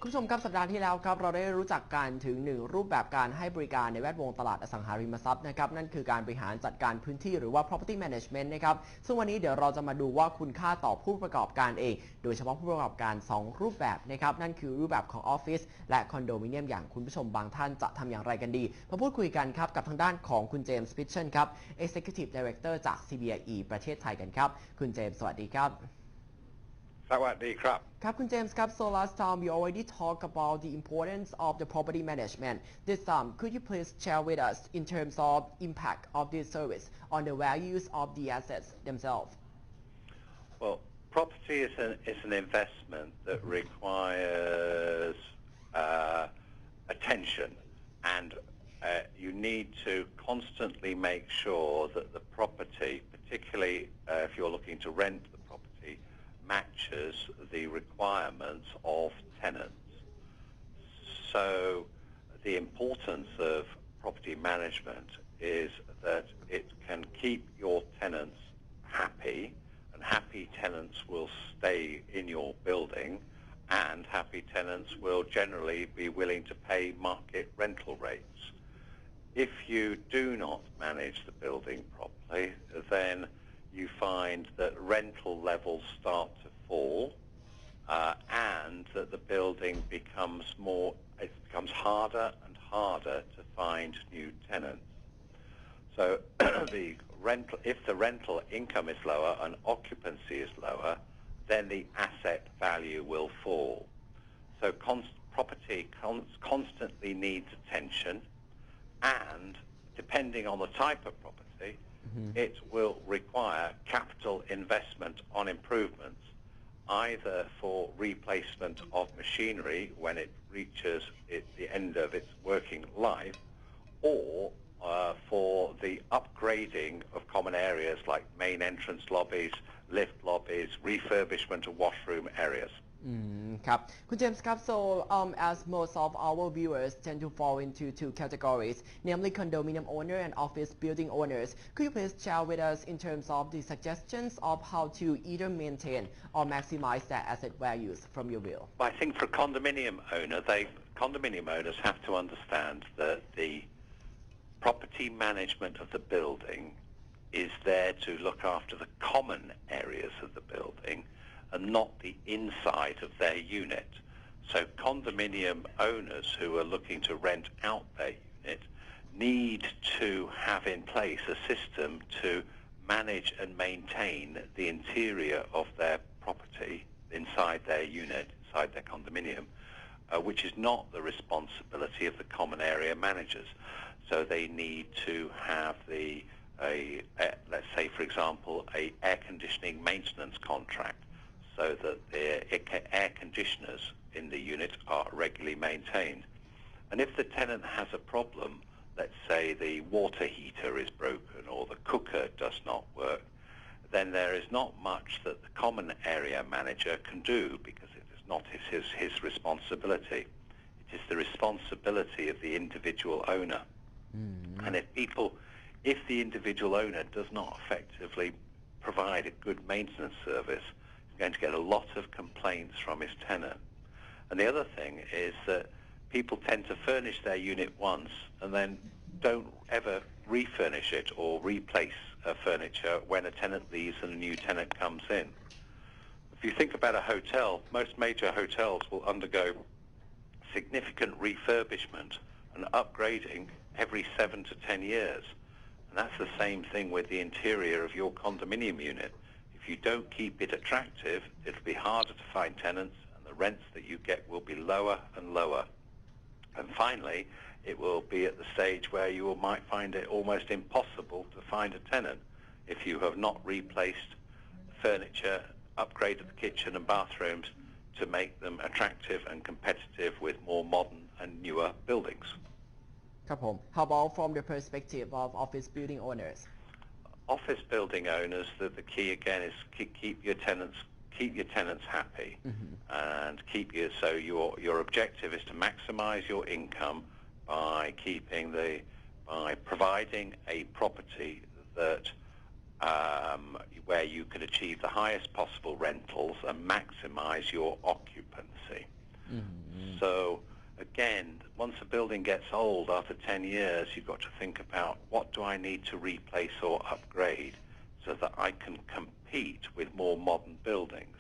คุณผู้ชมครับสัปดาห์ที่แล้วครับเราได้รู้จักกันถึงหนึ่งรูปแบบการให้บริการในแวดวงตลาดอสังหาริมทรัพย์นะครับนั่นคือการบริหารจัดการพื้นที่หรือว่า property management นะครับซึ่งวันนี้เดี๋ยวเราจะมาดูว่าคุณค่าต่อผู้ประกอบการเองโดยเฉพาะผู้ประกอบการ2รูปแบบนะครับนั่นคือรูปแบบของออฟฟิศและคอนโดมิเนียมอย่างคุณผู้ชมบางท่านจะทำอย่างไรกันดีมาพูดคุยกันครับกับทางด้านของคุณเจมส์ Pitchon ครับ Executive Director จาก CBRE ประเทศไทยกันครับคุณเจมส์สวัสดีครับสวัสดีครับครับคุณเจมส์ครับ so last time we already talked about the importance of the property management. This time, could you please share with us in terms of impact of this service on the values of the assets themselves? Well, property is an investment that requires attention, and you need to constantly make sure that the property, particularly if you're looking to rent the property, matches the requirements of tenants. So the importance of property management is that it can keep your tenants happy, and happy tenants will stay in your building, and happy tenants will generally be willing to pay market rental rates. If you do not manage the building properly, then you find that rental levels start to fall, and that the building becomes harder and harder to find new tenants. So if the rental income is lower and occupancy is lower, then the asset value will fall. So property constantly needs attention, and depending on the type of property, it will require capital investment on improvements, either for replacement of machinery when it reaches the end of its working life, or for the upgrading of common areas like main entrance lobbies, lift lobbies, refurbishment of washroom areas. ครับคุณเจมส์ครับ so as most of our viewers tend to fall into two categories namely condominium owner and office building owners could you please share with us in terms of the suggestions of how to either maintain or maximize their asset values from your view? I think for condominium owners have to understand that the property management of the building is there to look after the common areas of the building and not the inside of their unit. So condominium owners who are looking to rent out their unit need to have in place a system to manage and maintain the interior of their property inside their unit, inside their condominium, which is not the responsibility of the common area managers. So they need to have let's say for example, an air conditioning maintenance contract, so that the air conditioners in the unit are regularly maintained. And if the tenant has a problem, let's say the water heater is broken or the cooker does not work, then there is not much that the common area manager can do because it is not his responsibility. It is the responsibility of the individual owner. And if the individual owner does not effectively provide a good maintenance service, going to get a lot of complaints from his tenant. And the other thing is that people tend to furnish their unit once and then don't ever refurnish it or replace furniture when a tenant leaves and a new tenant comes in. If you think about a hotel, most major hotels will undergo significant refurbishment and upgrading every 7 to 10 years. And that's the same thing with the interior of your condominium unit. If you don't keep it attractive, it'll be harder to find tenants, and the rents that you get will be lower and lower. And finally, it will be at the stage where you might find it almost impossible to find a tenant if you have not replaced furniture, upgraded the kitchen and bathrooms to make them attractive and competitive with more modern and newer buildings. ครับผม How about from the perspective of office building owners? Office building owners, the key again is keep your tenants happy, and so your objective is to maximize your income by providing a property that where you can achieve the highest possible rentals and maximize your occupancy. So again, once a building gets old, after 10 years, you've got to think about what do I need to replace or upgrade so that I can compete with more modern buildings.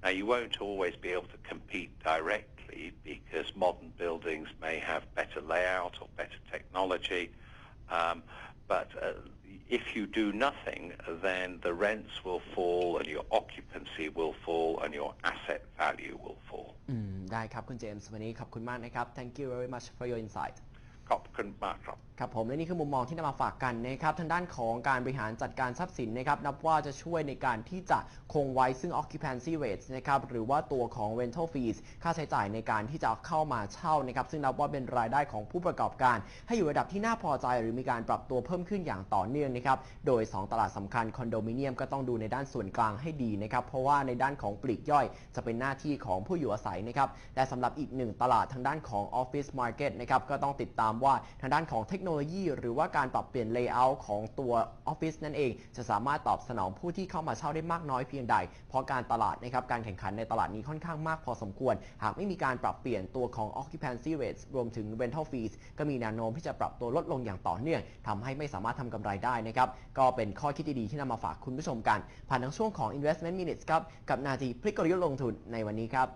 Now, you won't always be able to compete directly because modern buildings may have better layout or better technology, but if you do nothing, then the rents will fall and your occupancy will fall and your asset value will fall. ได้ครับคุณเจมส์วันนี้ขอบคุณมากนะครับ Thank you very much for your insight ขอบคุณมากครับครับผมและนี่คือมุมมองที่นำมาฝากกันนะครับทางด้านของการบริหารจัดการทรัพย์สินนะครับนับว่าจะช่วยในการที่จะคงไว้ซึ่ง occupancy rates นะครับหรือว่าตัวของ rental fees ค่าใช้จ่ายในการที่จะเข้ามาเช่านะครับซึ่งนับว่าเป็นรายได้ของผู้ประกอบการให้อยู่ระดับที่น่าพอใจหรือมีการปรับตัวเพิ่มขึ้นอย่างต่อเนื่องนะครับโดย2ตลาดสำคัญคอนโดมิเนียมก็ต้องดูในด้านส่วนกลางให้ดีนะครับเพราะว่าในด้านของปลีกย่อยจะเป็นหน้าที่ของผู้อยู่อาศัยนะครับและสำหรับอีก1ตลาดทางด้านของ office market นะครับก็ต้องติดตามว่าทางด้านของเทคโนโลยีหรือว่าการปรับเปลี่ยน layout ของตัวออฟฟิศนั่นเองจะสามารถตอบสนองผู้ที่เข้ามาเช่าได้มากน้อยเพียงใดเพราะการตลาดนะครับการแข่งขันในตลาดนี้ค่อนข้างมากพอสมควรหากไม่มีการปรับเปลี่ยนตัวของ occupancy rates รวมถึง rental fees ก็มีแนวโน้มที่จะปรับตัวลดลงอย่างต่อเนื่องทำให้ไม่สามารถทำกำไรได้นะครับก็เป็นข้อคิดดีๆที่นำมาฝากคุณผู้ชมกันผ่านทางช่วงของ investment minutes ครับกับนาทีพลิกกลยุทธ์ลงทุนในวันนี้ครับ